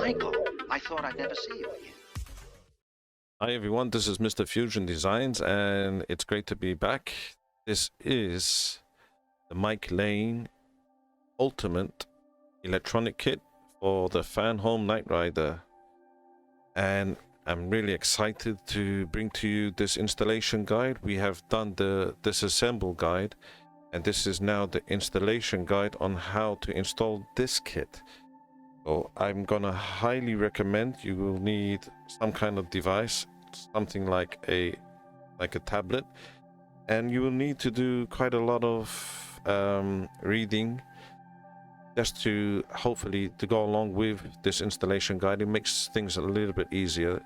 Michael, I thought I'd never see you again. Hi everyone, this is Mr. Fusion Designs and it's great to be back. This is the mikelane ultimate electronic kit for the fanhome Knight Rider, and I'm really excited to bring to you this installation guide. We have done the disassemble guide, and this is now the installation guide on how to install this kit. So I'm gonna highly recommend, you will need some kind of device, something like a tablet, and you will need to do quite a lot of reading just to hopefully to go along with this installation guide. It makes things a little bit easier.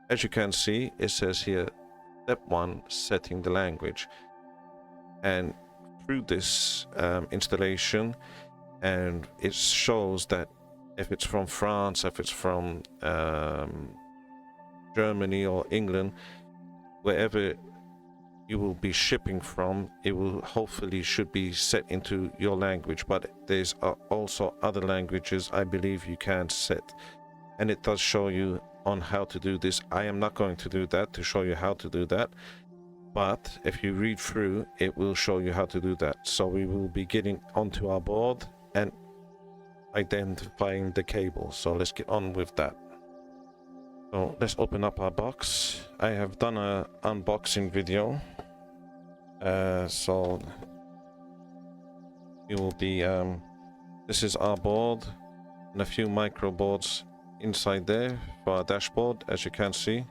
As you can see, it says here step 1, setting the language, and through this installation, and it shows that if it's from France, if it's from Germany or England, wherever you will be shipping from, it will hopefully should be set into your language. But there's also other languages I believe you can set, and it does show you on how to do this. I am not going to do that to show you how to do that, but if you read through, it will show you how to do that. So we will be getting onto our board and identifying the cable. So let's get on with that. So let's open up our box. I have done an unboxing video, so it will be this is our board and a few micro boards inside there for our dashboard. As you can see,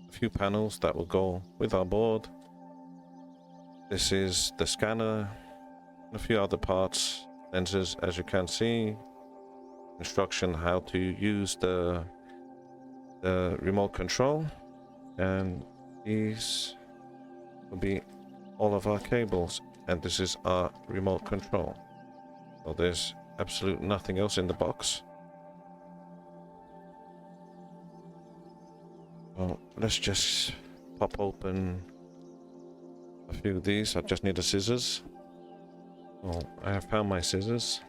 a few panels that will go with our board. This is the scanner, a few other parts, lenses, as you can see, instruction how to use the remote control, and these will be all of our cables, and this is our remote control. So there's absolutely nothing else in the box. Well, let's just pop open a few of these. I just need the scissors. Well, I have found my scissors.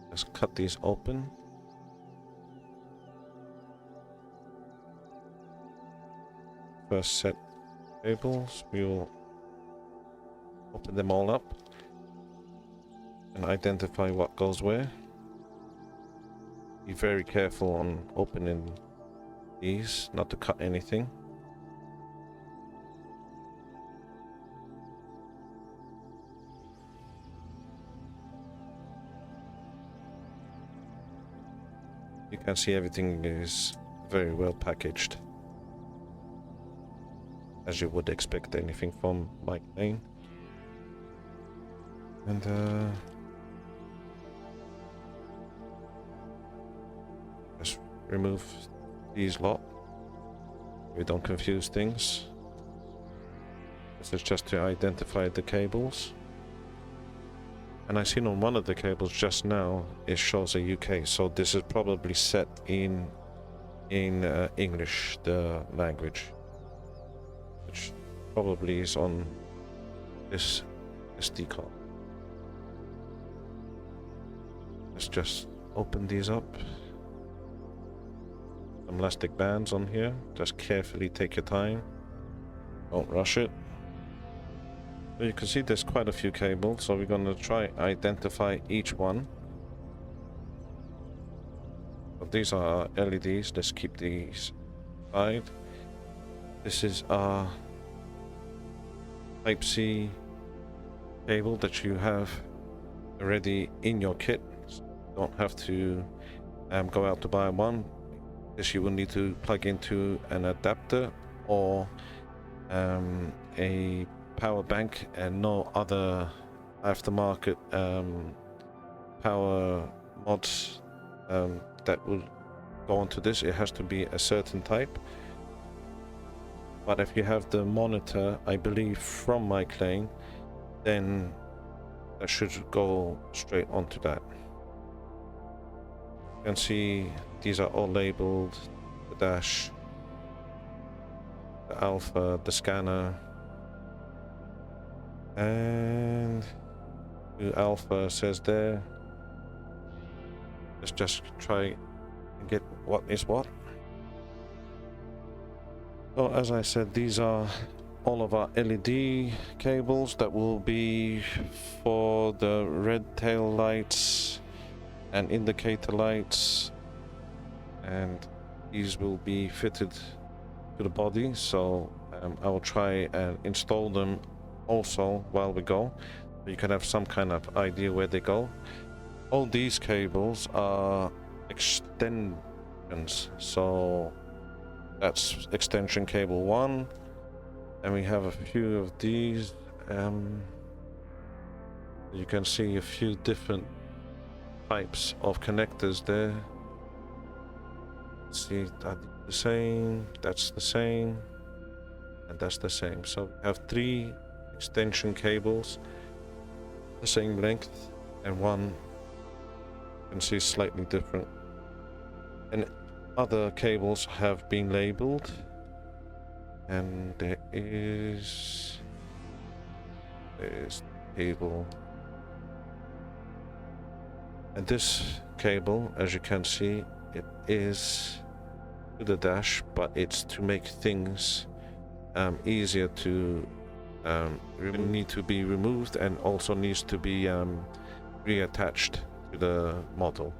Let's cut these open. First set cables, we will open them all up and identify what goes where. Be very careful on opening these, not to cut anything. You can see everything is very well packaged, as you would expect anything from mikelane. And just remove these lot. We don't confuse things. This is just to identify the cables. And I seen on one of the cables just now, it shows a UK, so this is probably set in English, the language, which probably is on this SD card. Let's just open these up. Some elastic bands on here. Just carefully take your time. Don't rush it. So you can see there's quite a few cables, so we're going to try identify each one. So these are our LEDs. Let's keep these aside. This is our Type-C cable that you have already in your kit. So you don't have to go out to buy one. This you will need to plug into an adapter or a power bank, and no other aftermarket power mods that will go onto this. It has to be a certain type. But if you have the monitor, I believe from mikelane, then that should go straight onto that. You can see these are all labeled: the dash, the alpha, the scanner, and the alpha says there, Let's just try and get what is what. So as I said, these are all of our LED cables that will be for the red tail lights and indicator lights, and these will be fitted to the body. So I will try and install them also while we go, so you can have some kind of idea where they go. All these cables are extensions, so that's extension cable 1, and we have a few of these. You can see a few different types of connectors there. See, that's the same, that's the same, and that's the same. So we have 3 extension cables, the same length, and one you can see slightly different. And other cables have been labeled, and there's cable, and this cable, as you can see, it is to the dash, but it's to make things easier to need to be removed, and also needs to be reattached to the model.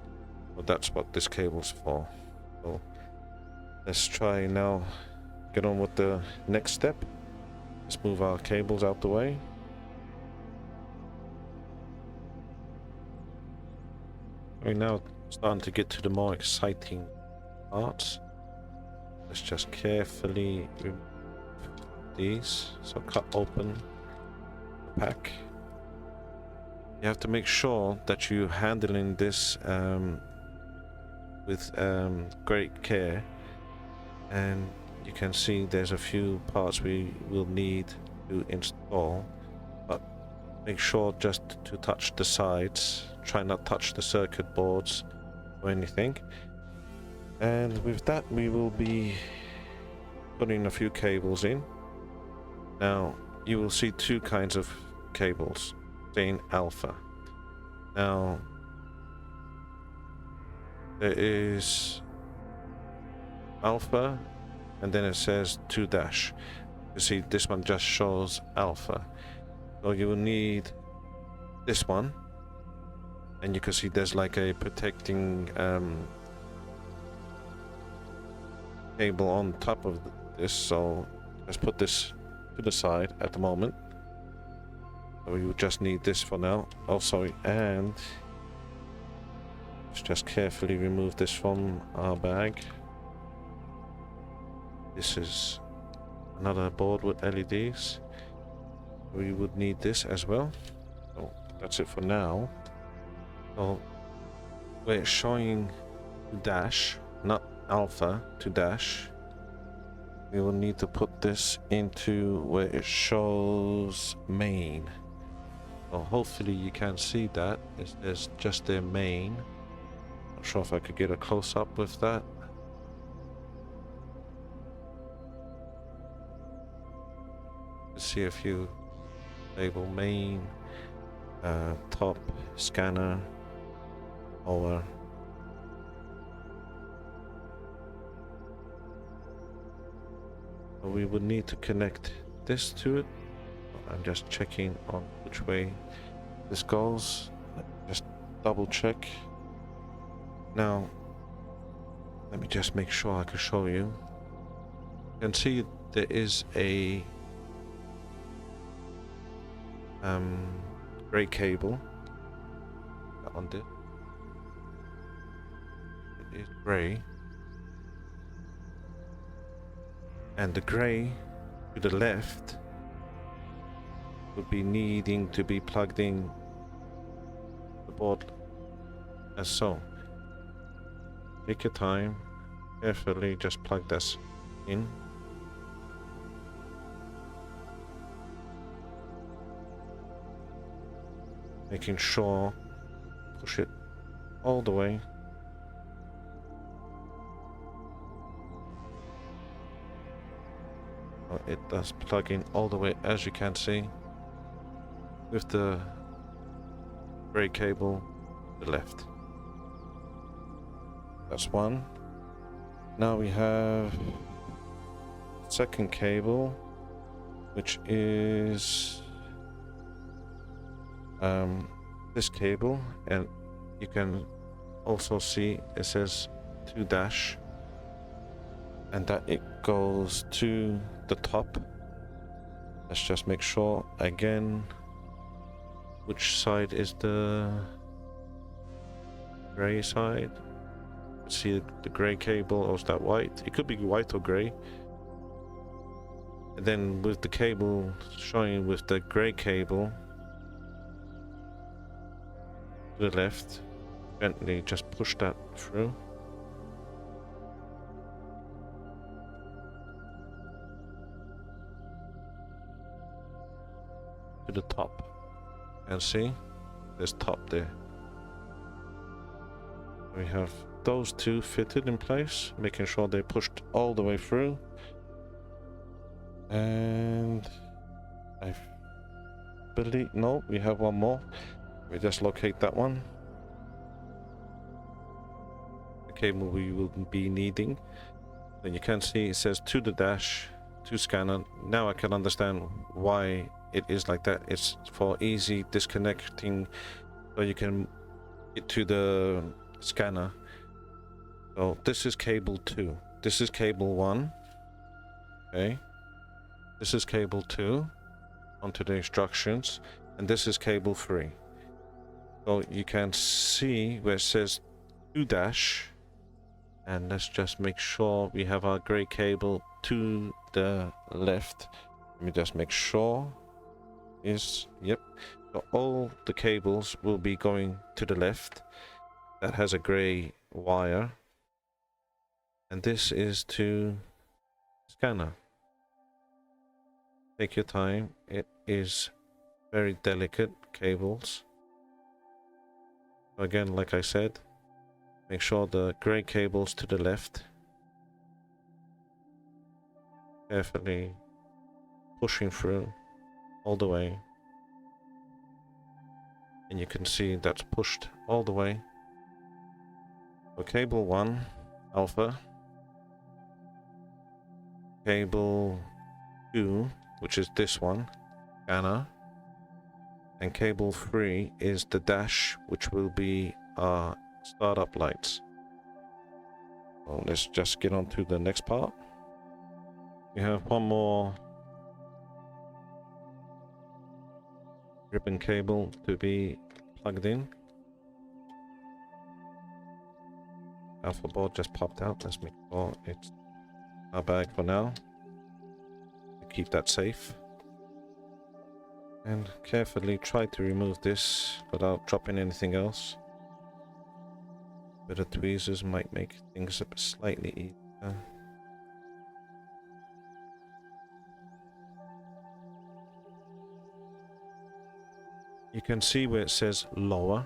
So that's what this cable's for. So let's try now, get on with the next step. Let's move our cables out the way. We're now starting to get to the more exciting parts. Let's just carefully remove these. So cut open the pack. You have to make sure that you're handling this with great care, and you can see there's a few parts we will need to install, but make sure just to touch the sides. Try not touch the circuit boards or anything. And with that, we will be putting a few cables in. Now you will see 2 kinds of cables saying alpha. Now there is alpha, and then it says 2 dash. You see, this one just shows alpha, so you will need this one, and you can see there's like a protecting cable on top of this. So let's put this to the side at the moment. So we will just need this for now. Oh, sorry, and let's just carefully remove this from our bag. This is another board with LEDs. We would need this as well. So that's it for now. So we're showing dash, not alpha, to dash. We will need to put this into where it shows main. So hopefully you can see that. There's just their main. Not sure if I could get a close-up with that. See a few label main, top, scanner, over. We would need to connect this to it. I'm just checking on which way this goes. Just double check. Now let me just make sure I can show you. You can see there is a gray cable. That one did. It is gray, and the gray to the left would be needing to be plugged in the board as so. Take your time, carefully just plug this in. Making sure, push it all the way. Oh, it does plug in all the way, as you can see, with the gray cable to the left. That's one. Now we have second cable, which is this cable, and you can also see it says 2 dash, and that it goes to the top. Let's just make sure again which side is the gray side. See the gray cable, or is that white? It could be white or gray. And then with the cable showing with the gray cable to the left, gently just push that through. To the top. And see, there's top there. We have those two fitted in place, making sure they're pushed all the way through. And I believe, no, we have one more. We just locate that one. The cable we will be needing. Then you can see it says to the dash, to scanner. Now I can understand why it is like that. It's for easy disconnecting, so you can get to the scanner. So this is cable 2. This is cable 1. Okay. This is cable 2 onto the instructions, and this is cable 3. So you can see where it says 2 dash, and let's just make sure we have our gray cable to the left. Let me just make sure is, yep. So all the cables will be going to the left. That has a gray wire. And this is to scanner. Take your time. It is very delicate cables. Again, like I said, make sure the gray cable's to the left. Carefully pushing through all the way. And you can see that's pushed all the way. So cable 1, alpha. Cable 2, which is this one, scanner. And cable 3 is the dash, which will be our startup lights. So let's just get on to the next part. We have one more ribbon cable to be plugged in. Alpha board just popped out. Let's make sure it's our bag for now. Keep that safe. And carefully try to remove this without dropping anything else. Bit of tweezers might make things slightly easier. You can see where it says lower.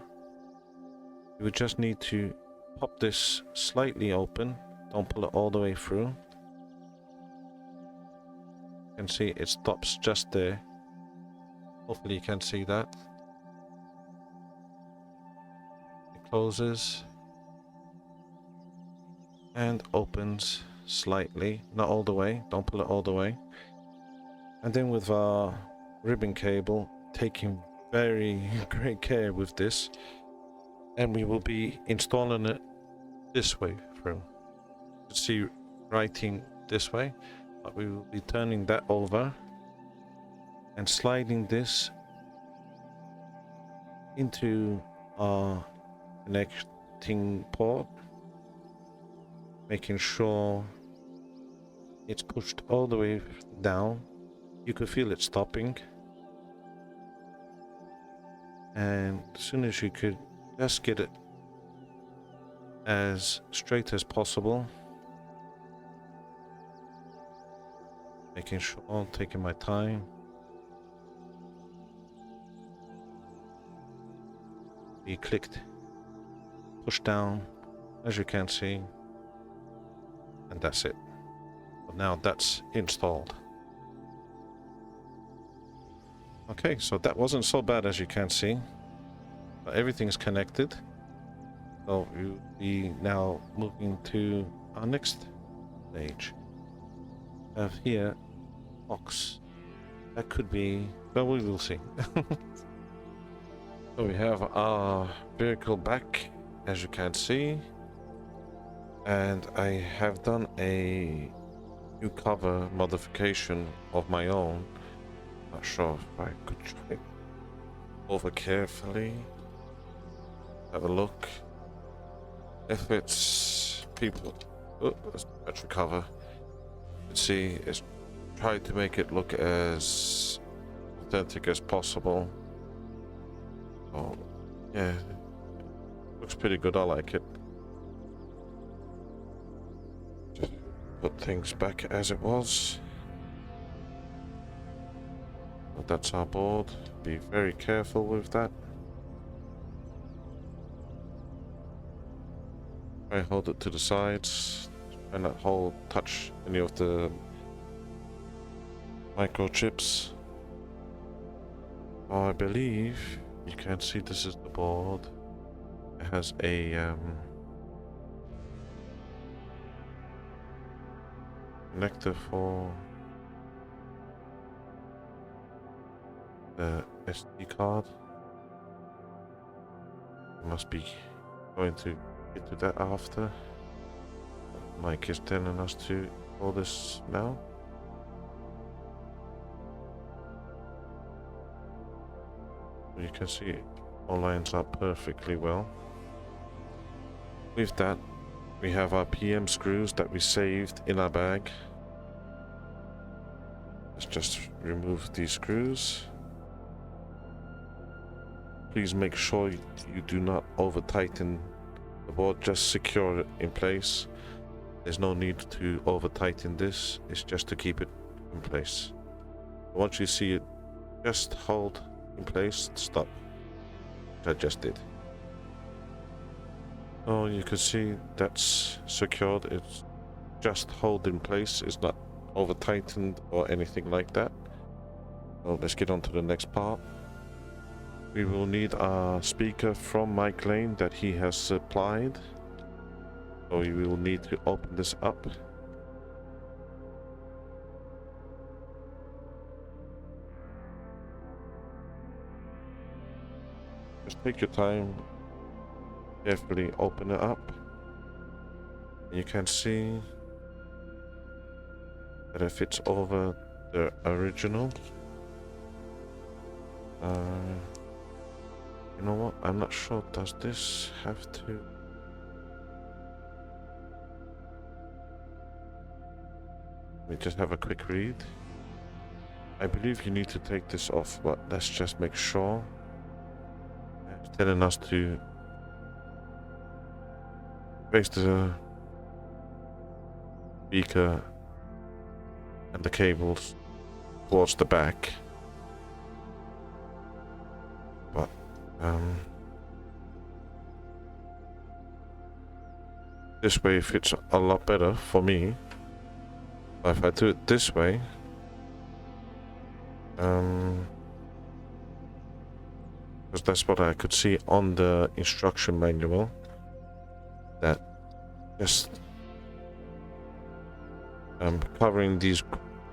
You would just need to pop this slightly open. Don't pull it all the way through. You can see it stops just there. Hopefully you can see that. It closes and opens slightly, not all the way. Don't pull it all the way. And then with our ribbon cable, taking very great care with this, and we will be installing it this way through. You can see writing this way, but we will be turning that over and sliding this into our connecting port, making sure it's pushed all the way down. You could feel it stopping, and as soon as you could just get it as straight as possible, making sure I'm taking my time. Be clicked, push down, as you can see, and that's it. But now that's installed. Okay, so that wasn't so bad, as you can see, but everything's connected. So we'll be now moving to our next stage. Have here box. That could be, well, we will see. So we have our vehicle back, as you can see, and I have done a new cover modification of my own. Not sure if I could try over carefully. Have a look. If it's people, oh, that's battery cover. You can see it's tried to make it look as authentic as possible. Oh, yeah, looks pretty good. I like it. Just put things back as it was. But that's our board. Be very careful with that. Try and hold it to the sides. Try not touch any of the microchips. Oh, I believe you can see this is the board. It has a connector for the SD card. I must be going to get to that after. Mike is telling us to hold this now. You can see it all lines up perfectly well. With that, we have our PM screws that we saved in our bag. Let's just remove these screws. Please make sure you do not over tighten the board, just secure it in place. There's no need to over tighten this, it's just to keep it in place. Once you see it, just hold in place, stop. I just did. Oh, you can see that's secured. It's just hold in place. It's not over tightened or anything like that. So let's get on to the next part. We will need our speaker from mikelane that he has supplied. So we will need to open this up. Just take your time, carefully open it up. You can see that it fits over the original. You know what? I'm not sure. Does this have to? Let me just have a quick read. I believe you need to take this off, but let's just make sure. It's telling us to place the speaker and the cables towards the back. But this way fits a lot better for me. But if I do it this way, because that's what I could see on the instruction manual, that just covering these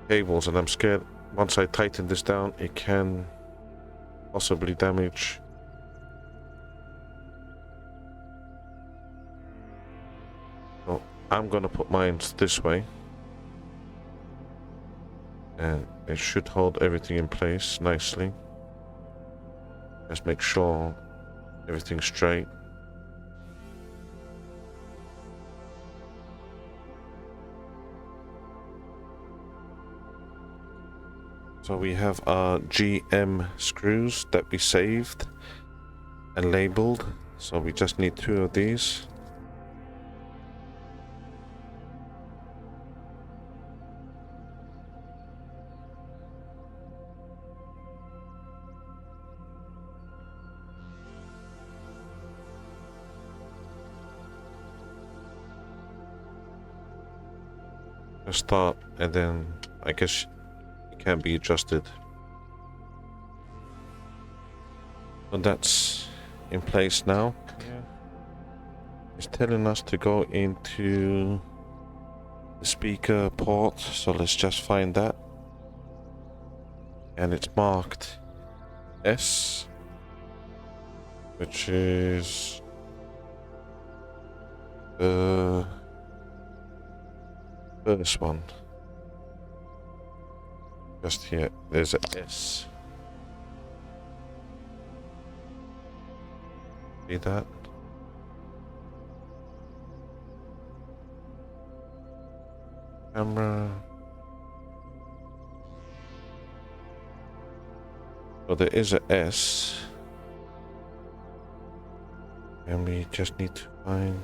cables, and I'm scared once I tighten this down it can possibly damage. So I'm gonna put mine this way, and it should hold everything in place nicely. Just make sure everything's straight. So we have our GM screws that we saved and labeled. So we just need 2 of these. Start, and then I guess it can be adjusted. So that's in place now. Yeah. It's telling us to go into the speaker port, so let's just find that. And it's marked S, which is the first one. Just here, there's a S. See that? Camera. So there is a S. And we just need to find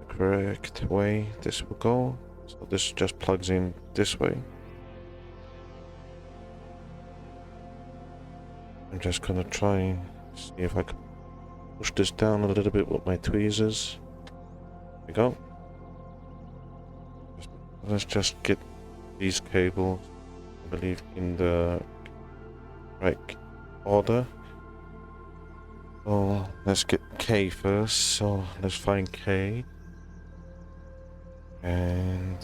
the correct way this will go. So this just plugs in this way. I'm just gonna try and see if I can push this down a little bit with my tweezers. There we go. Let's just get these cables, I believe, in the right order. So let's get K first. So let's find K. And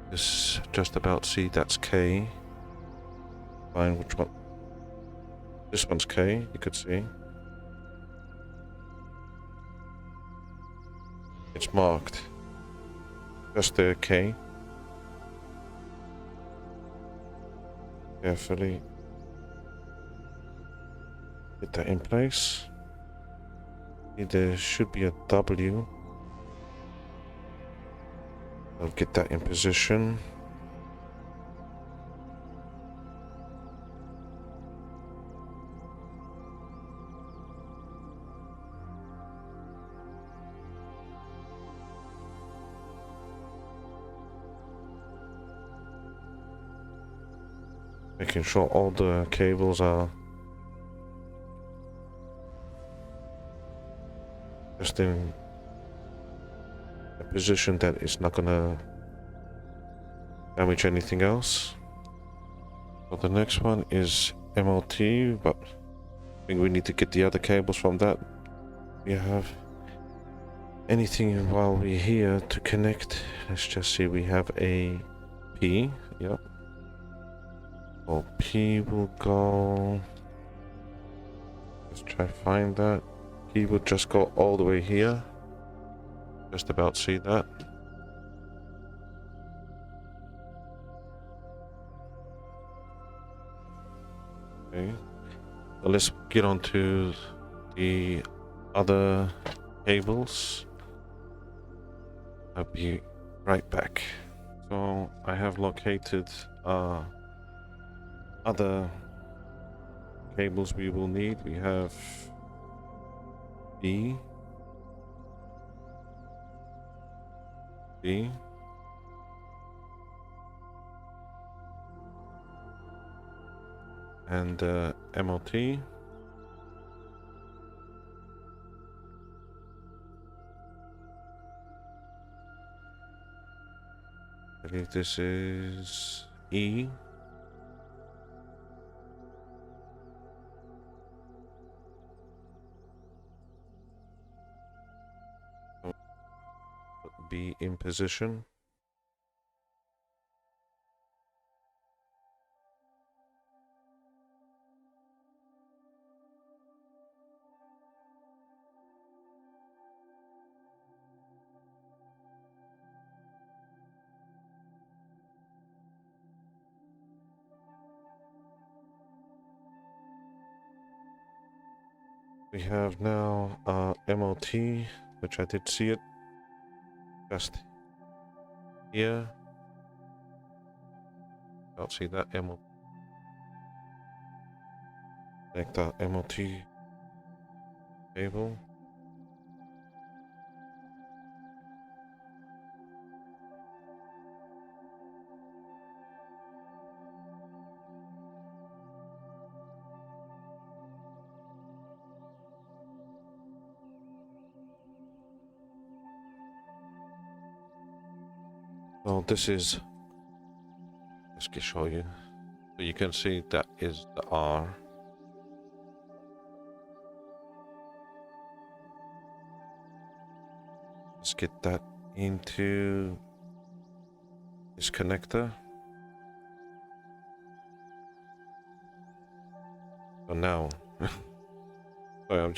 this just about C, that's K. Find which one. This one's K, you could see. It's marked. Just the K. Carefully get that in place. There should be a W. I'll get that in position. Making sure all the cables are just in a position that it's not gonna damage anything else. So the next one is MLT, but I think we need to get the other cables from that. We have anything while we're here to connect. Let's just see, we have a P, yep. So P will go, let's try to find that. P will just go all the way here. Just about see that. Okay, so let's get on to the other cables. I'll be right back. So I have located other cables we will need. We have B, B, and MLT. I believe this is E. Be in position. We have now MLT, which I did see it just here. Can't see that MLT. Connect that MLT cable. So this is, let's just show you. So you can see that is the R. Let's get that into this connector. So now, sorry,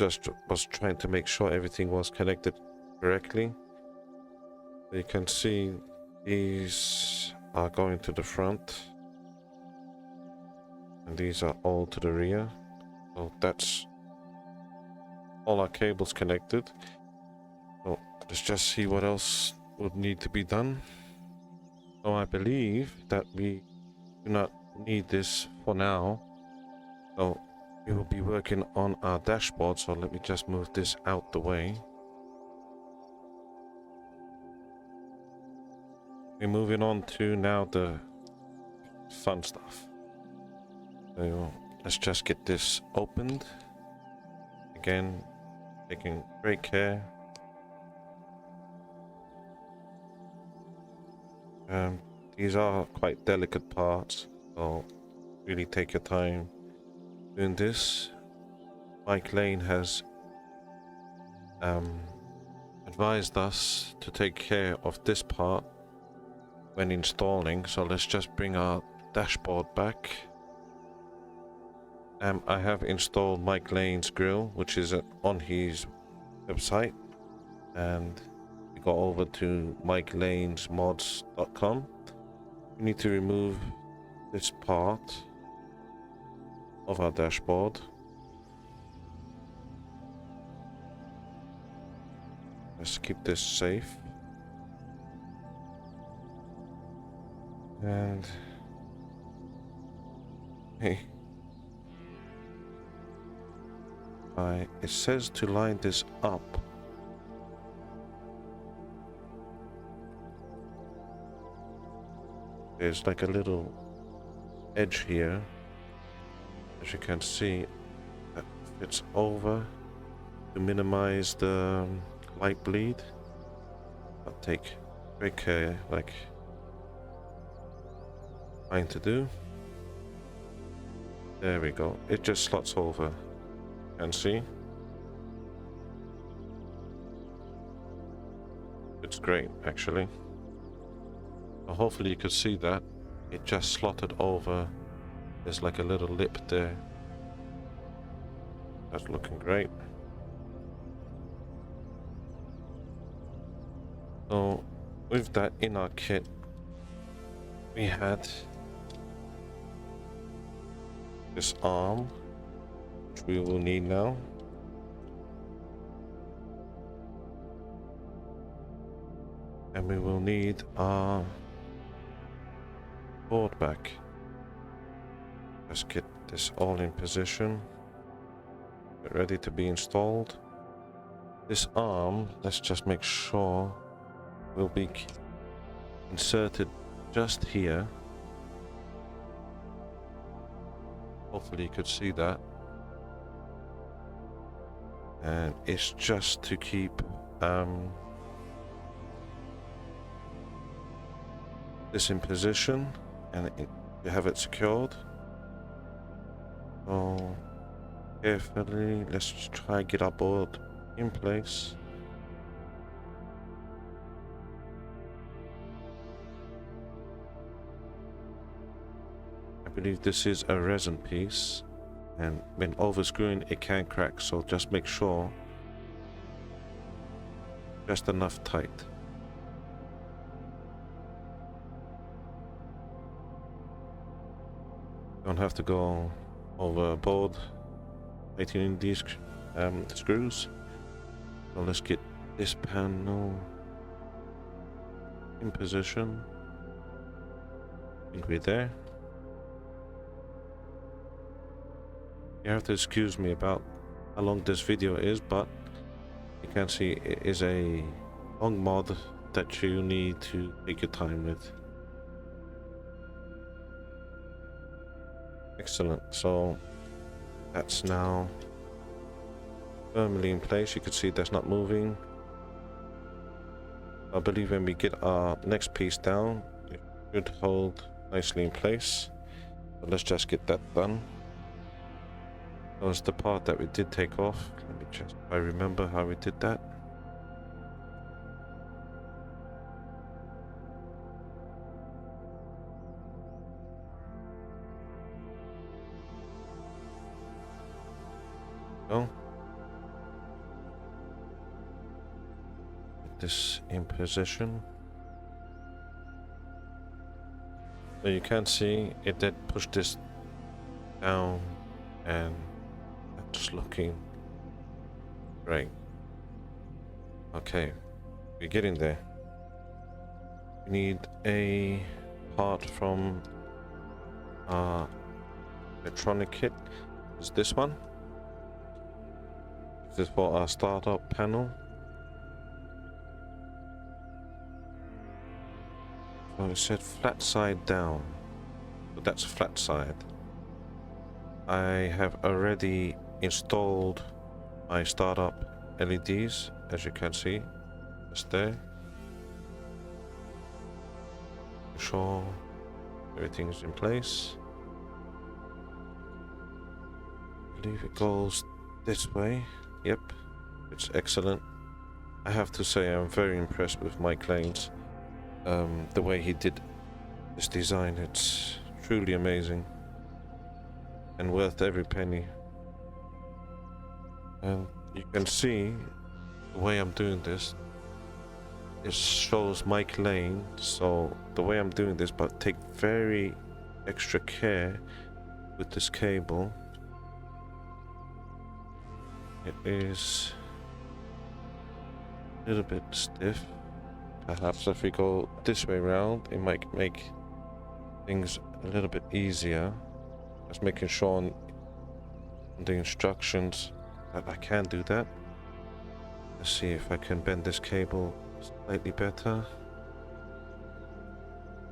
was trying to make sure everything was connected correctly. You can see these are going to the front, and these are all to the rear. So that's all our cables connected. So let's just see what else would need to be done. So I believe that we do not need this for now. So we will be working on our dashboard. So let me just move this out the way. We're moving on to now the fun stuff. So let's just get this opened. Again, taking great care. These are quite delicate parts, so really take your time doing this. mikelane has advised us to take care of this part when installing, so let's just bring our dashboard back. I have installed mikelane's grill, which is on his website, and we go over to mikelanesmods.com. We need to remove this part of our dashboard. Let's keep this safe. And hey, it says to line this up. There's like a little edge here, as you can see, that fits over to minimize the light bleed. I'll take great care, like trying to do. There we go. It just slots over. You can see. It's great, actually. So hopefully you could see that. It just slotted over. There's like a little lip there. That's looking great. So with that in our kit, we had this arm, which we will need now. And we will need our board back. Let's get this all in position. Get ready to be installed. This arm, let's just make sure, will be inserted just here. Hopefully you could see that. And it's just to keep this in position, and you have it secured. So carefully, let's try and get our board in place. I believe this is a resin piece, and when overscrewing it can crack, so just make sure just enough tight. Don't have to go overboard tightening these screws. So let's get this panel in position. I think we're there. You have to excuse me about how long this video is, but you can see it is a long mod that you need to take your time with. Excellent. So that's now firmly in place. You can see that's not moving. I believe when we get our next piece down, it should hold nicely in place. So let's just get that done. That was the part that we did take off. Let me just, I remember how we did that. Go. Put this in position. So you can see it did push this down, and that's looking great. Okay, we're getting there. We need a part from our electronic kit. Is this one? This is for our startup panel. So it said flat side down, but that's flat side. I have already installed my startup LEDs, as you can see, just there. Make sure everything's in place. I believe it goes this way. Yep, it's excellent. I have to say I'm very impressed with Mikelane's. The way he did this design, it's truly amazing and worth every penny. And you can see the way I'm doing this, it shows Mikelane. So the way I'm doing this, but take very extra care with this cable. It is a little bit stiff. Perhaps if we go this way around, it might make things a little bit easier. Just making sure on the instructions that I can do that. Let's see if I can bend this cable slightly better.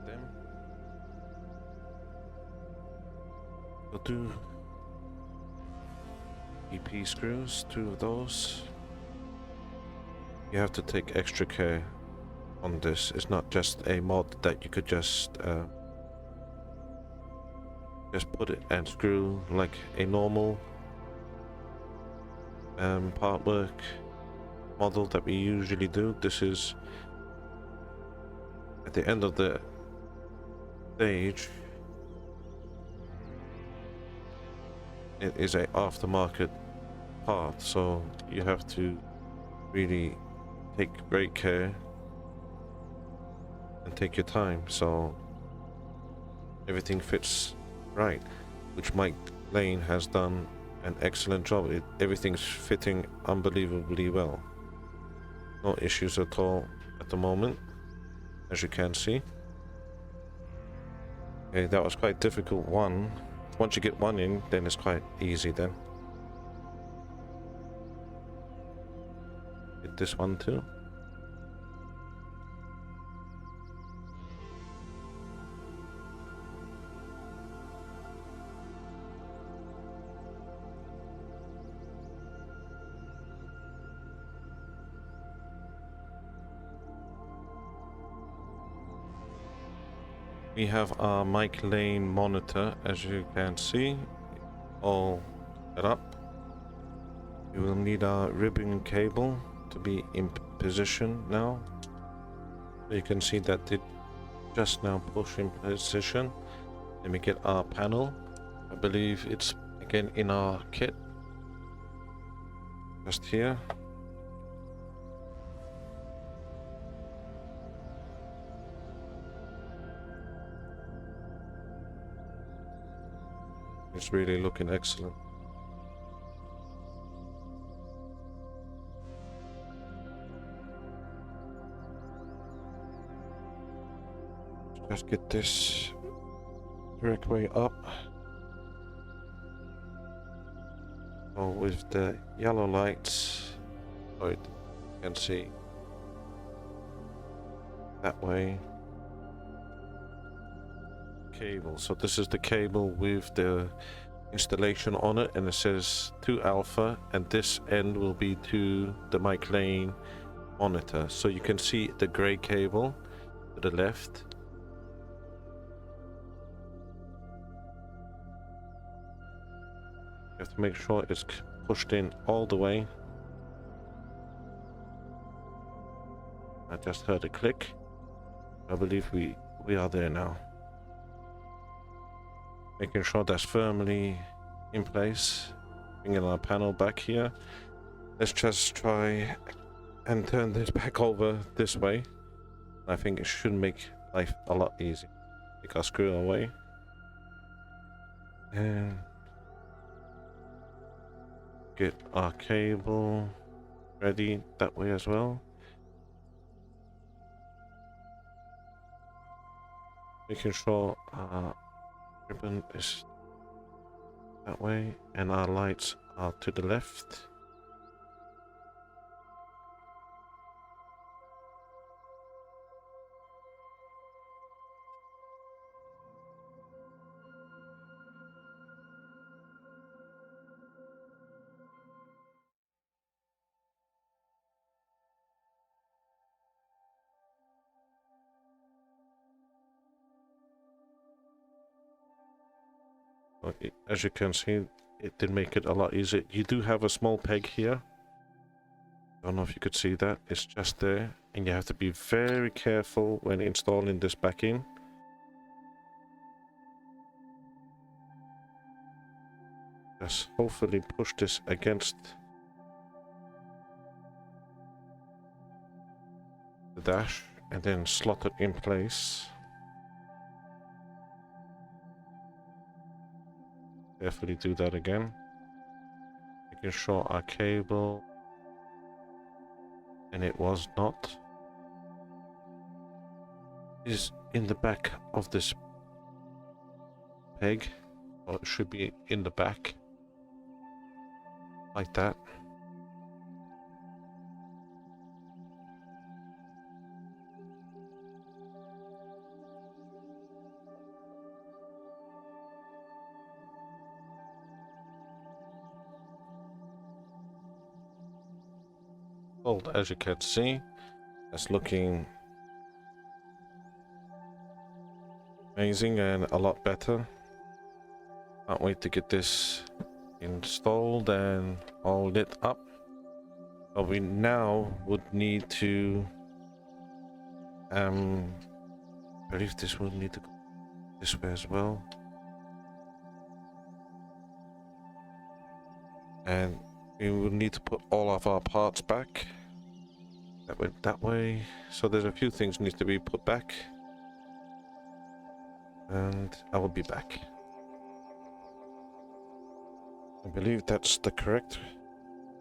Then we'll do EP screws, 2 of those. You have to take extra care on this. It's not just a mod that you could just put it and screw like a normal part work model that we usually do. This is at the end of the stage. It is a aftermarket part, so you have to really take great care and take your time, so everything fits right, which Mikelane has done an excellent job. Everything's fitting unbelievably well. No issues at all at the moment, as you can see. Okay, that was quite difficult one. Once you get one in, then it's quite easy then. Get this one too. We have our Mikelane monitor, as you can see, all set up. We will need our ribbon cable to be in position now. So you can see that it just now push in position. Let me get our panel. I believe it's again in our kit. Just here. It's really looking excellent. Let's get this correct way up. Oh, with the yellow lights, so you can see that way. Cable. So this is the cable with the installation on it, and it says to alpha, and this end will be to the Mikelane monitor. So you can see the gray cable to the left. You have to make sure it's pushed in all the way. I just heard a click. I believe we are there now. Making sure that's firmly in place. bringing our panel back here. Let's just try and turn this back over this way. I think it should make life a lot easier. Take our screw away. And get our cable ready that way as well. Making sure our ribbon is that way and our lights are to the left. As you can see, it did make it a lot easier. You do have a small peg here. I don't know if you could see that. It's just there, and you have to be very careful when installing this back in. Just hopefully push this against the dash and then slot it in place. Carefully do that again. Making sure our cable, and it was not, is in the back of this peg, or it should be in the back, like that. As you can see, that's looking amazing and a lot better. Can't wait to get this installed and all lit up. But we now would need to I believe this will need to go this way as well, and we will need to put all of our parts back. That went that way, so there's a few things need to be put back, and I will be back. I believe that's the correct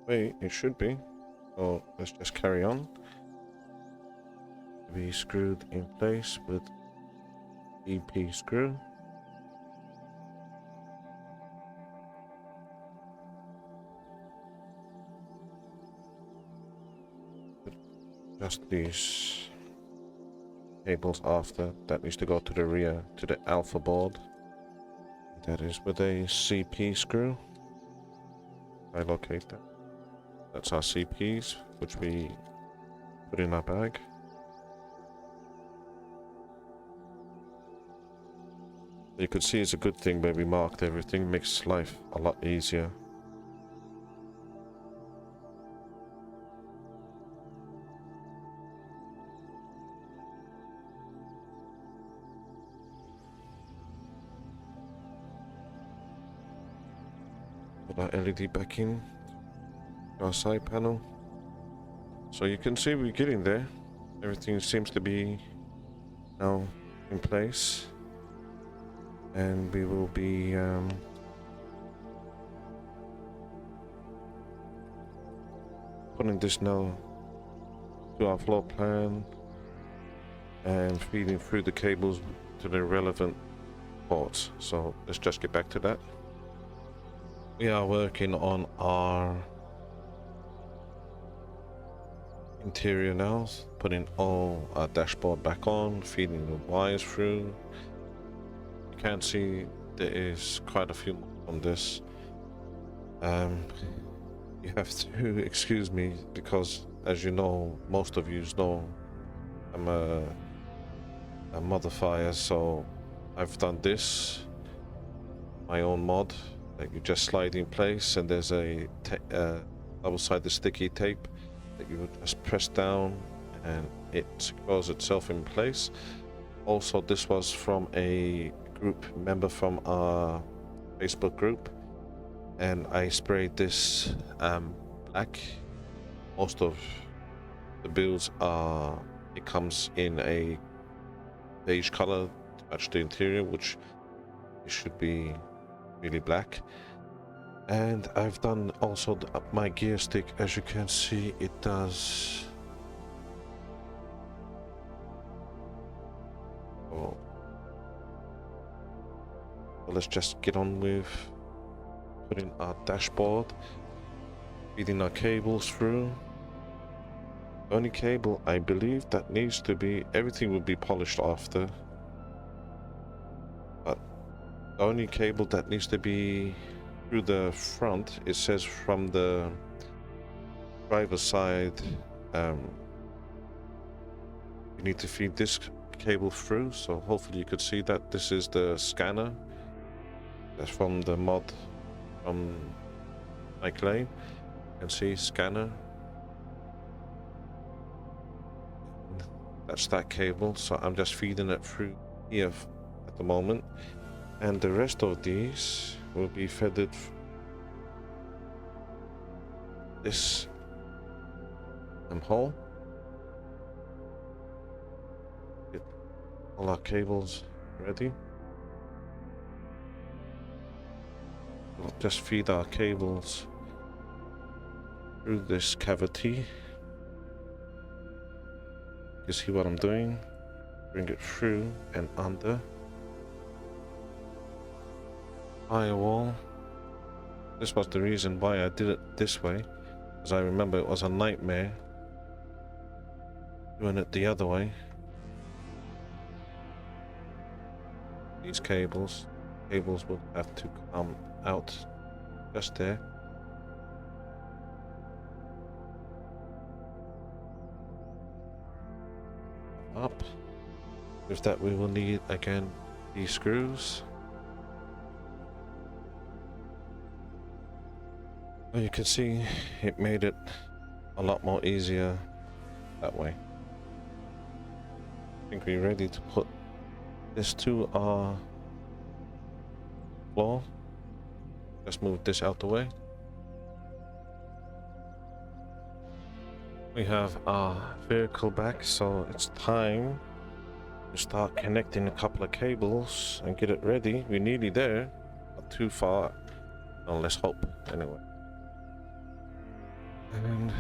way it should be, so let's just carry on. Be screwed in place with EP screw. Just these cables after, that needs to go to the rear, to the alpha board. That is with a CP screw. I locate that. That's our CPs, which we put in our bag. You could see it's a good thing where we marked everything, makes life a lot easier. Put our LED back in our side panel. So you can see we're getting there. Everything seems to be now in place. And we will be putting this now to our floor plan and feeding through the cables to the relevant ports. So let's just get back to that. We are working on our interior now, putting all our dashboard back on, feeding the wires through. You can see there is quite a few more on this. You have to excuse me because, as you know, most of you know, I'm a modifier, so I've done this, my own mod, that you just slide in place, and there's a double-sided sticky tape that you would just press down and it secures itself in place. Also, this was from a group member from our Facebook group, and I sprayed this black. Most of the builds are, it comes in a beige color to match the interior, which it should be really black. And I've done also my gear stick, as you can see, it does. Oh. So let's just get on with putting our dashboard, feeding our cables through. The only cable I believe that needs to be, everything will be polished after, but the only cable that needs to be through the front, it says from the driver's side, you need to feed this cable through. So hopefully you could see that this is the scanner. That's from the mod from mikelane. You can see scanner. That's that cable. So I'm just feeding it through here at the moment, and the rest of these will be feathered this hole. Get all our cables ready. We'll just feed our cables through this cavity. You see what I'm doing? Bring it through and under. Firewall. This was the reason why I did it this way, because I remember it was a nightmare doing it the other way. These cables would have to come out just there. Up. With that we will need again these screws. Well, you can see it made it a lot more easier that way. I think we're ready to put this to our floor. Let's move this out the way. We have our vehicle back, so it's time to start connecting a couple of cables and get it ready. We're nearly there, not too far. Well, let's hope anyway. And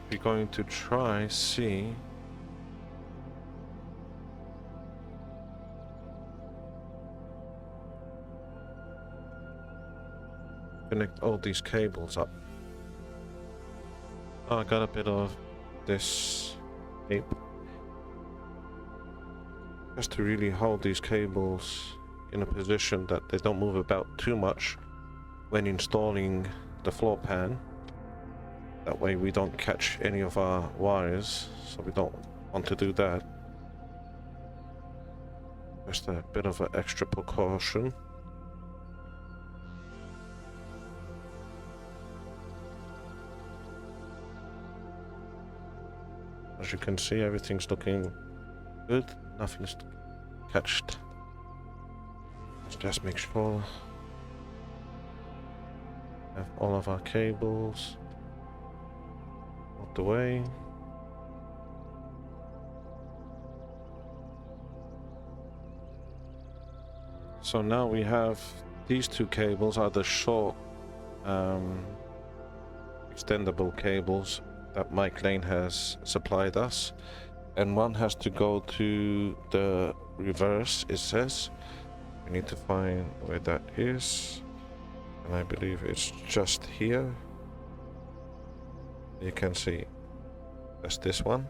we're going to try see connect all these cables up. Oh, I got a bit of this tape just to really hold these cables in a position that they don't move about too much when installing the floor pan. That way we don't catch any of our wires, so we don't want to do that. Just a bit of an extra precaution. As you can see, everything's looking good. Nothing's catched. Let's just make sure we have all of our cables out the way. So now we have these two cables are the short extendable cables that mikelane has supplied us, and one has to go to the reverse. It says we need to find where that is, and I believe it's just here. You can see that's this one.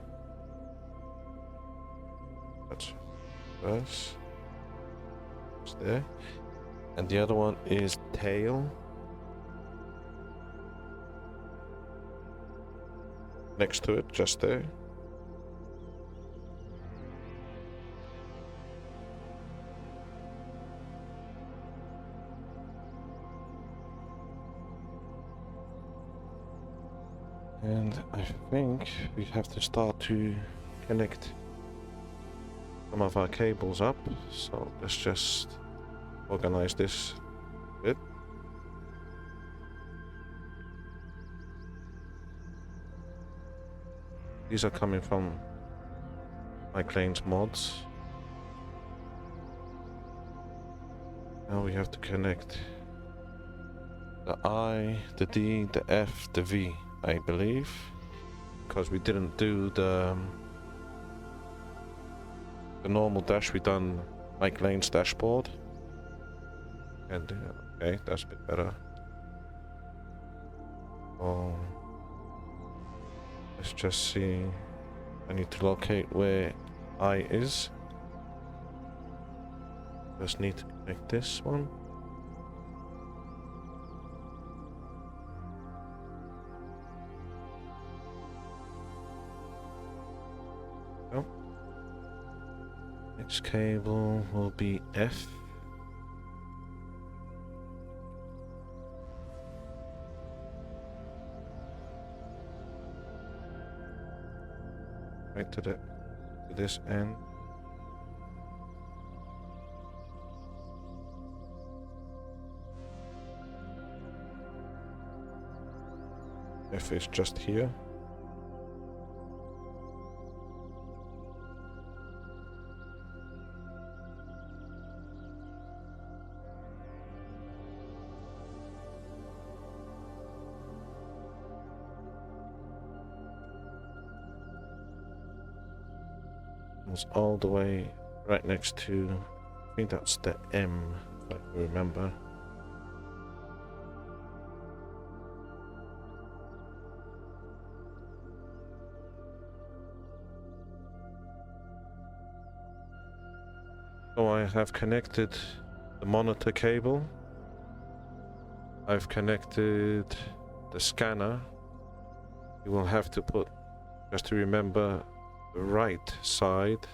That's reverse. It's there, and the other one is tail. Next to it, just there. And I think we have to start to connect some of our cables up. So let's just organize this a bit. These are coming from mikelane's mods. Now we have to connect the I, the D, the F, the V, I believe, because we didn't do the normal dash. We done mikelane's dashboard. And okay, that's a bit better. Oh, let's just see. I need to locate where I is. Just need to connect this one. Oh. Next cable will be F. Right to this end. F is just here. It's all the way right next to, I think that's the M, if I remember. So I have connected the monitor cable. I've connected the scanner. You will have to put, just to remember, the right side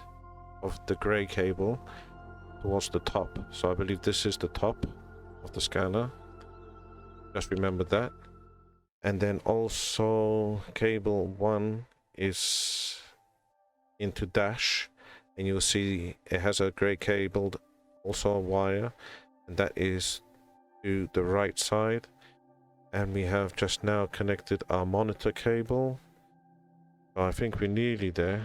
of the grey cable towards the top. So I believe this is the top of the scanner. Just remember that. And then also cable 1 is into dash. And you'll see it has a grey cable, also a wire, and that is to the right side. And we have just now connected our monitor cable. So I think we're nearly there.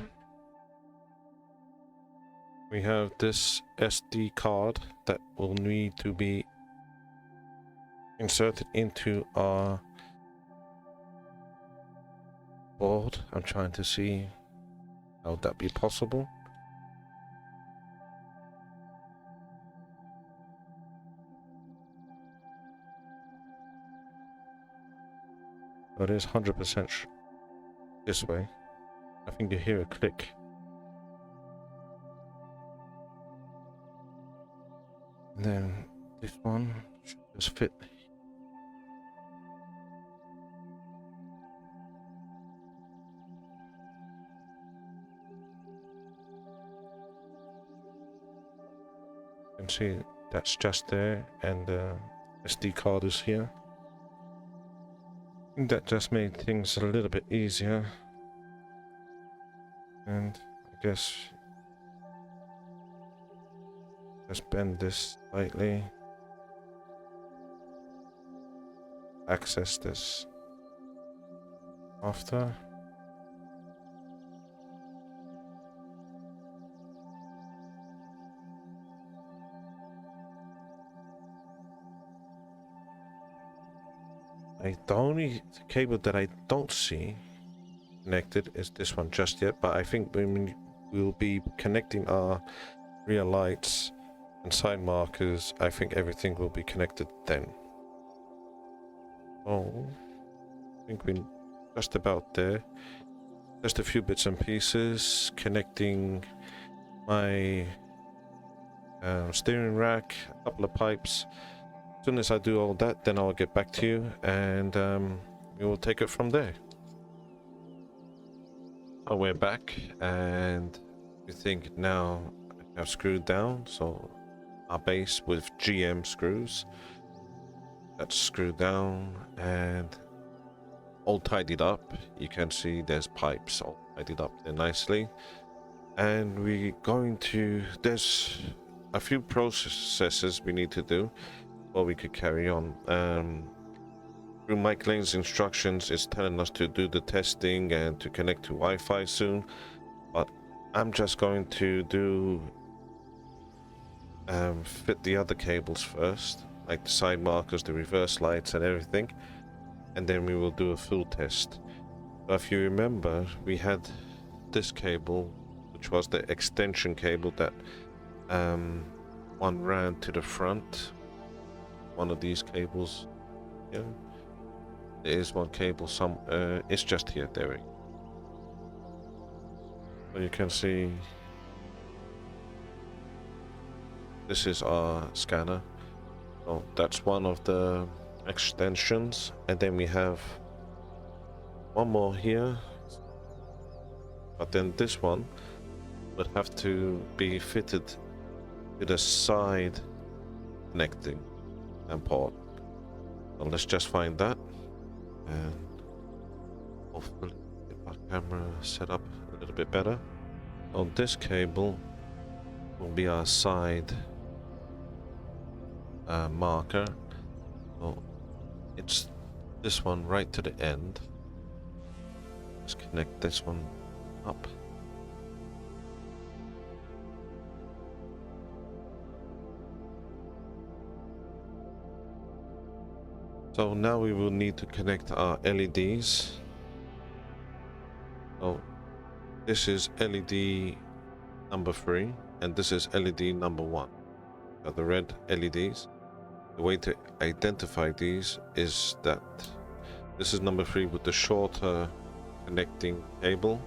We have this SD card that will need to be inserted into our board. I'm trying to see how that be possible. It is 100% this way. I think you hear a click. And then this one should just fit. You can see that's just there, and the SD card is here. I think that just made things a little bit easier. And I guess just bend this slightly. Access this after. The only cable that I don't see connected is this one just yet, but I think when we'll be connecting our rear lights and side markers, I think everything will be connected then. Oh, I think we're just about there. Just a few bits and pieces, connecting my steering rack, a couple of pipes. As soon as I do all that, then I'll get back to you, and we will take it from there. Oh, we're back, and we think now I have screwed down, so our base with GM screws. That's screwed down and all tidied up. You can see there's pipes all tidied up there nicely. And we're going to, there's a few processes we need to do before we could carry on. through Mikelane's instructions, it's telling us to do the testing and to connect to Wi-Fi soon. But I'm just going to do fit the other cables first, like the side markers, the reverse lights and everything, and then we will do a full test. So if you remember, we had this cable, which was the extension cable that one ran to the front. One of these cables, yeah, there is one cable it's just here. There we go. So you can see this is our scanner. So that's one of the extensions, and then we have one more here, but then this one would have to be fitted to the side connecting and port. So let's just find that, and hopefully get our camera set up a little bit better. On this cable will be our side marker. So it's this one right to the end. Let's connect this one up. So now we will need to connect our LEDs. So this is LED number 3 and this is LED number 1. So the red LEDs. The way to identify these is that this is number 3 with the shorter connecting cable,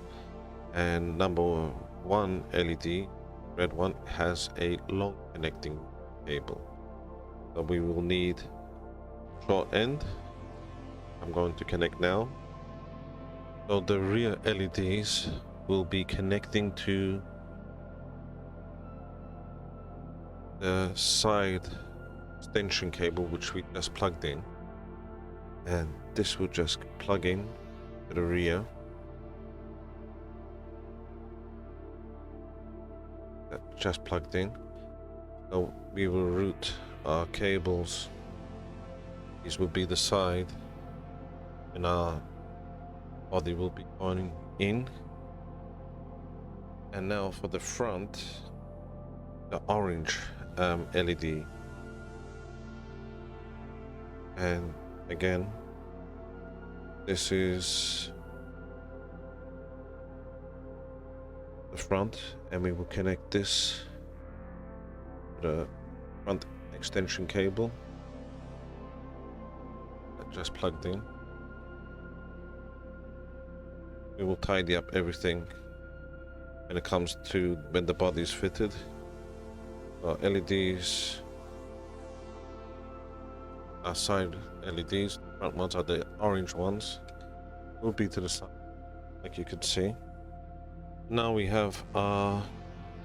and number 1 LED, red one, has a long connecting cable. So we will need short end. I'm going to connect now. So the rear LEDs will be connecting to the side extension cable which we just plugged in, and this will just plug in to the rear. That just plugged in. So we will route our cables. These will be the side, and our body will be going in. And now for the front, the orange LED. And again, this is the front, and we will connect this to the front extension cable that just plugged in. We will tidy up everything when it comes to when the body is fitted. Our LEDs, our side LEDs, the front ones are the orange ones, will be to the side, like you could see. Now we have our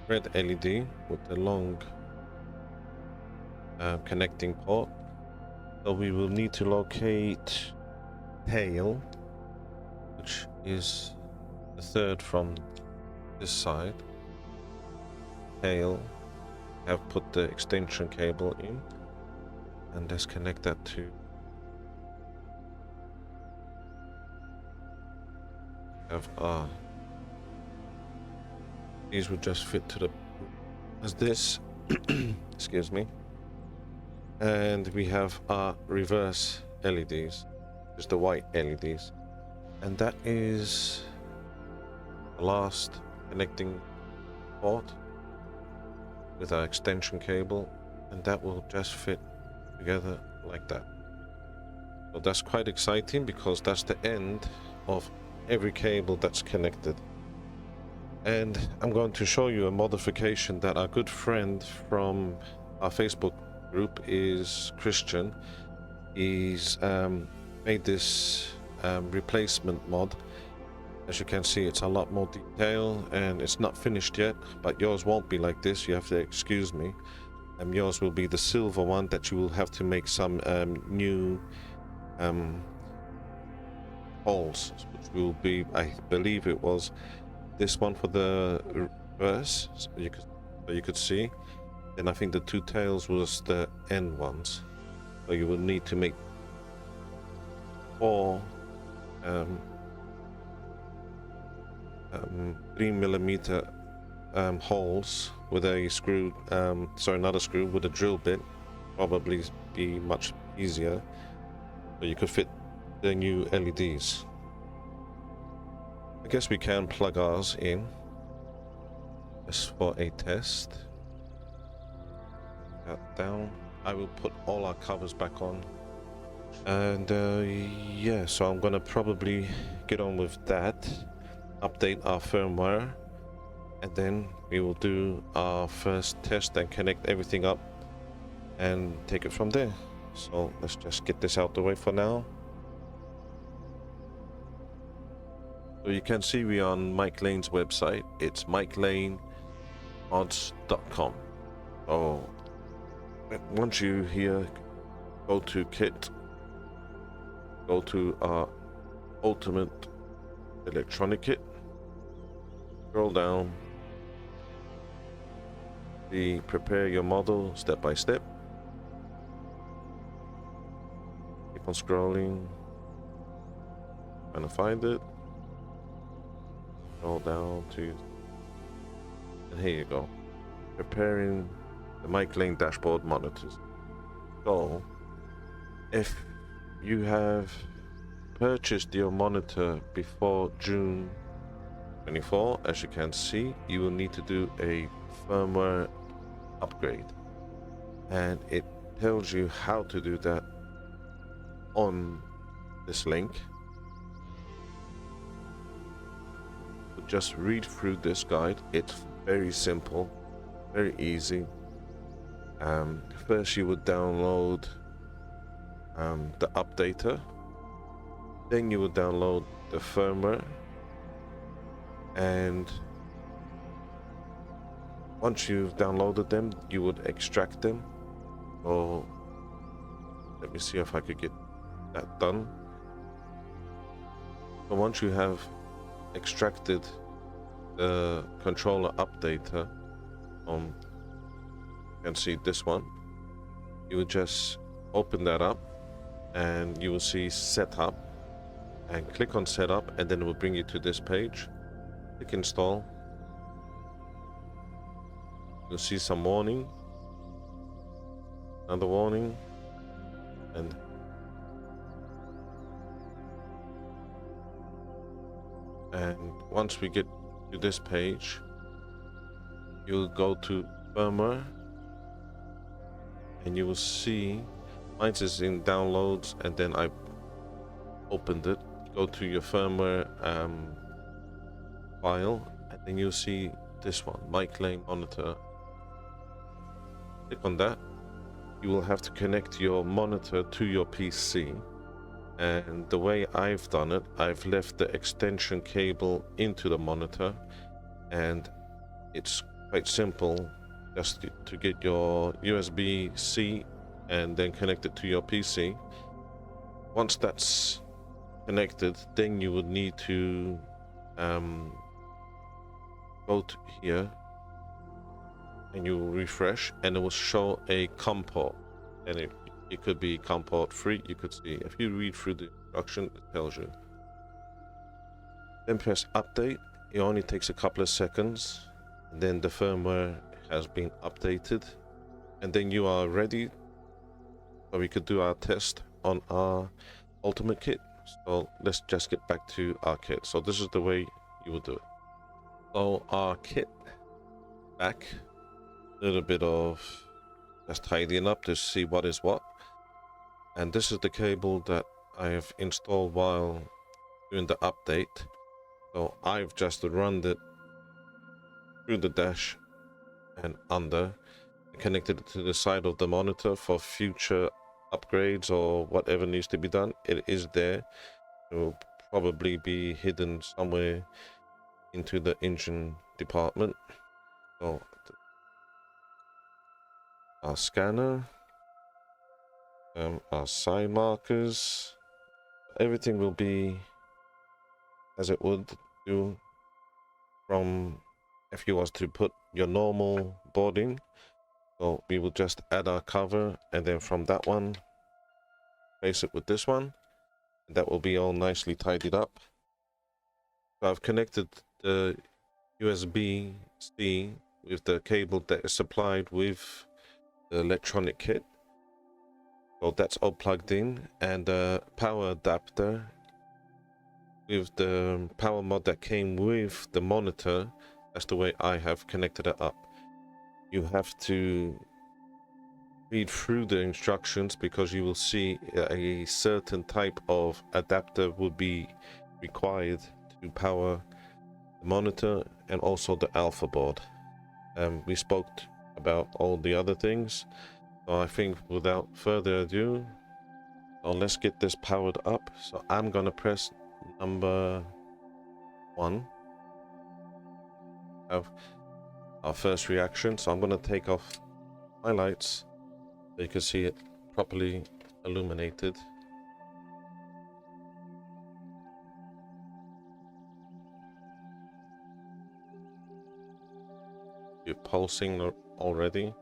red LED with the long connecting port. So we will need to locate tail, which is the third from this side. Tail, have put the extension cable in, and let's connect that to have our, these would just fit to the as this excuse me. And we have our reverse LEDs, just the white LEDs, and that is the last connecting port with our extension cable, and that will just fit together like that. So that's quite exciting because that's the end of every cable that's connected. And I'm going to show you a modification that our good friend from our Facebook group is Christian. He's made this replacement mod. As you can see, it's a lot more detail and it's not finished yet, but yours won't be like this. You have to excuse me. Yours will be the silver one that you will have to make some new holes, which will be, I believe it was this one for the reverse, so you could see. Then I think the two tails was the end ones. So you will need to make 4 3mm holes with a screw, sorry, not a screw, with a drill bit, probably be much easier, but you could fit the new LEDs. I guess we can plug ours in just for a test. That down. I will put all our covers back on, and yeah, so I'm gonna probably get on with that, update our firmware, and then we will do our first test and connect everything up and take it from there. So let's just get this out the way for now. So you can see we are on Mike Lane's website. It's mikelanemods.com. So once you here go to kit, go to our ultimate electronic kit, scroll down, the prepare your model step by step, keep on scrolling, trying to find it, scroll down to, and here you go, preparing the Mike Lane dashboard monitors. So if you have purchased your monitor before June 24, as you can see, you will need to do a firmware upgrade, and it tells you how to do that on this link. Just read through this guide. It's very simple, very easy. First you would download the updater, then you would download the firmware, and once you've downloaded them, you would extract them. So let me see if I could get that done. So once you have extracted the controller updater, you can see this one, you would just open that up and you will see setup, and click on setup, and then it will bring you to this page. Click install. You'll see some warning, another warning, and once we get to this page, you'll go to firmware, and you will see mine is in downloads, and then I opened it. Go to your firmware file, and then you'll see this one, Mike Lane monitor. Click on that. You will have to connect your monitor to your PC, and the way I've done it, I've left the extension cable into the monitor, and it's quite simple. Just to get your USB-C and then connect it to your PC. Once that's connected, then you would need to go to here, and you will refresh, and it will show a COM port, and it could be COM port 3. You could see, if you read through the instruction, it tells you. Then press update. It only takes a couple of seconds, and then the firmware has been updated, and then you are ready, so we could do our test on our ultimate kit. So let's just get back to our kit. So this is the way you would do it. So our kit back, a little bit of just tidying up to see what is what, and this is the cable that I have installed while doing the update. So I've just run it through the dash and under, connected it to the side of the monitor for future upgrades or whatever needs to be done. It is there. It will probably be hidden somewhere into the engine department. So our scanner, our side markers, everything will be as it would do from if you was to put your normal boarding. So we will just add our cover, and then from that one, place it with this one, That will be all nicely tidied up. So I've connected the USB-C with the cable that is supplied with the electronic kit. So that's all plugged in, and the power adapter with the power mod that came with the monitor. That's the way I have connected it up. You have to read through the instructions because you will see a certain type of adapter would be required to power the monitor and also the alpha board. We spoke about all the other things, so I think without further ado, let's get this powered up. So I'm gonna press number 1. Have our first reaction. So I'm gonna take off my lights so you can see it properly illuminated. You're pulsing already.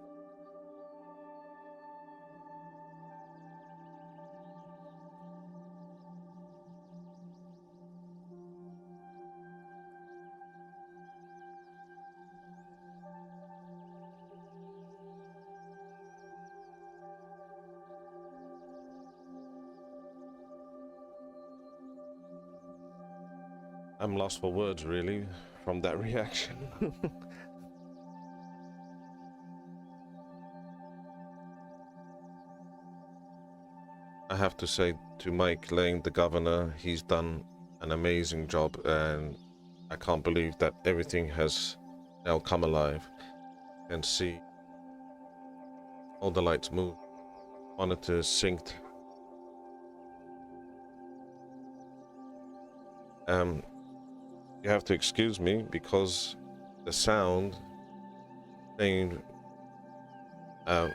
I'm lost for words really from that reaction. I have to say to mikelane, the governor, he's done an amazing job, and I can't believe that everything has now come alive. You can see all the lights move, monitors synced. You have to excuse me because the sound playing, I'm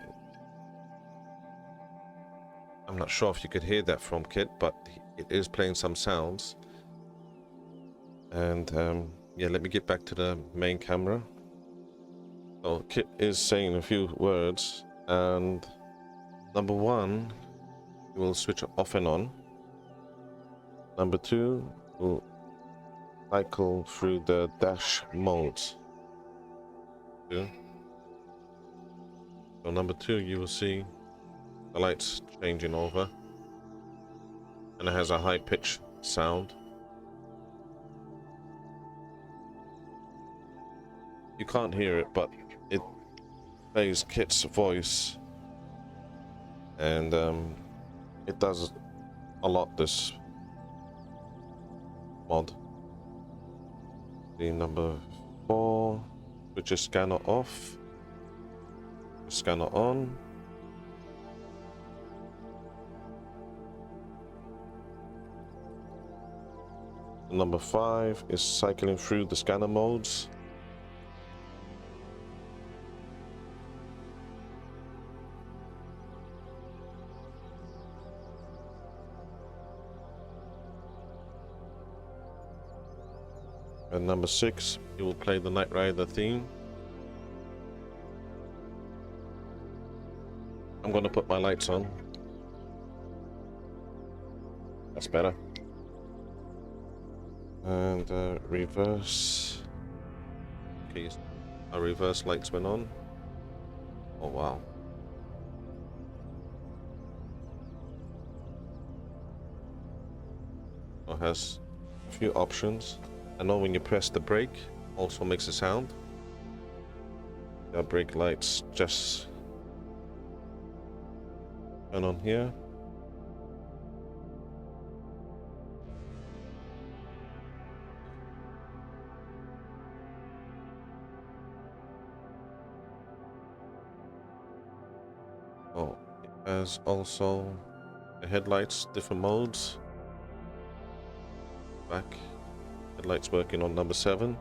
not sure if you could hear that from Kit, but it is playing some sounds. And yeah, let me get back to the main camera. So Kit is saying a few words, and number 1, we will switch it off and on. Number 2, we'll cycle through the dash modes. So number 2, you will see the lights changing over, and it has a high-pitched sound. You can't hear it, but it plays Kit's voice, and it does a lot, this mod. The number 4, switch your scanner off, scanner on. Number 5 is cycling through the scanner modes. And number 6, it will play the Knight Rider theme. I'm going to put my lights on. That's better. And reverse. Okay, our reverse lights went on. Oh wow. It has a few options. I know when you press the brake, also makes a sound. Our brake lights just turn on here. Oh, it has also the headlights, different modes. Back. Headlights working on number 7.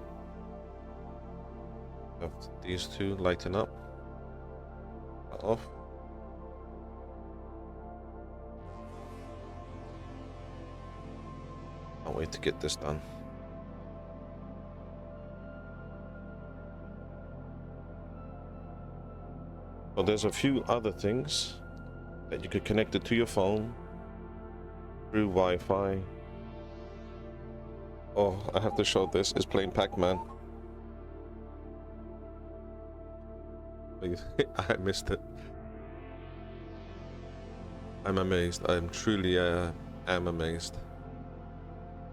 Have these two lighting up. Off. Can't wait to get this done. So there's a few other things that you could connect it to your phone through Wi-Fi. Oh, I have to show this. It's playing Pac-Man. I missed it. I'm amazed. I'm truly am amazed.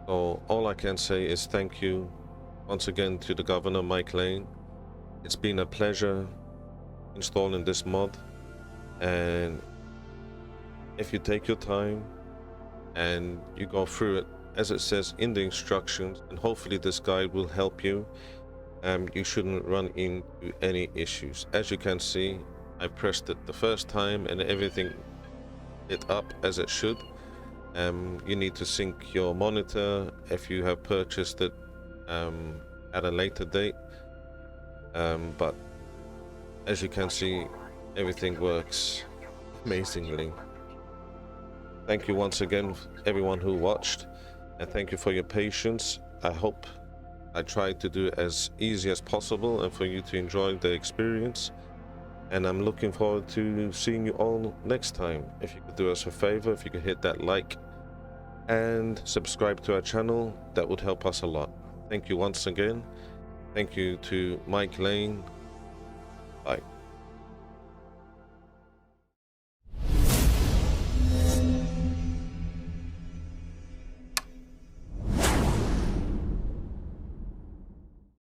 So all I can say is thank you once again to the Governor, mikelane. It's been a pleasure installing this mod, and if you take your time and you go through it as it says in the instructions, and hopefully this guide will help you, you shouldn't run into any issues. As you can see, I pressed it the first time and everything lit up as it should. You need to sync your monitor if you have purchased it at a later date, but as you can see, everything works amazingly. Thank you once again everyone who watched, and thank you for your patience. I hope I tried to do it as easy as possible and for you to enjoy the experience, and I'm looking forward to seeing you all next time. If you could do us a favor, if you could hit that like and subscribe to our channel, that would help us a lot. Thank you once again. Thank you to mikelane. Bye.